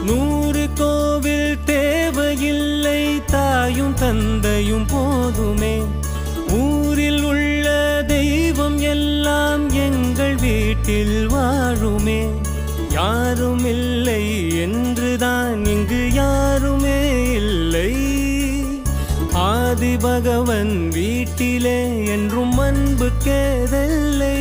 100 கோவில் தேவையில்லை, தாயும் தந்தையும் போதுமே. ஊரில் உள்ள தெய்வம் எல்லாம் எங்கள் வீட்டில் வாழுமே. யாரும் இல்லை என்றுதான் இங்கு யாருமே இல்லை. ஆதி பகவன் வீட்டிலே என்றும் அன்பு கேதல்லை.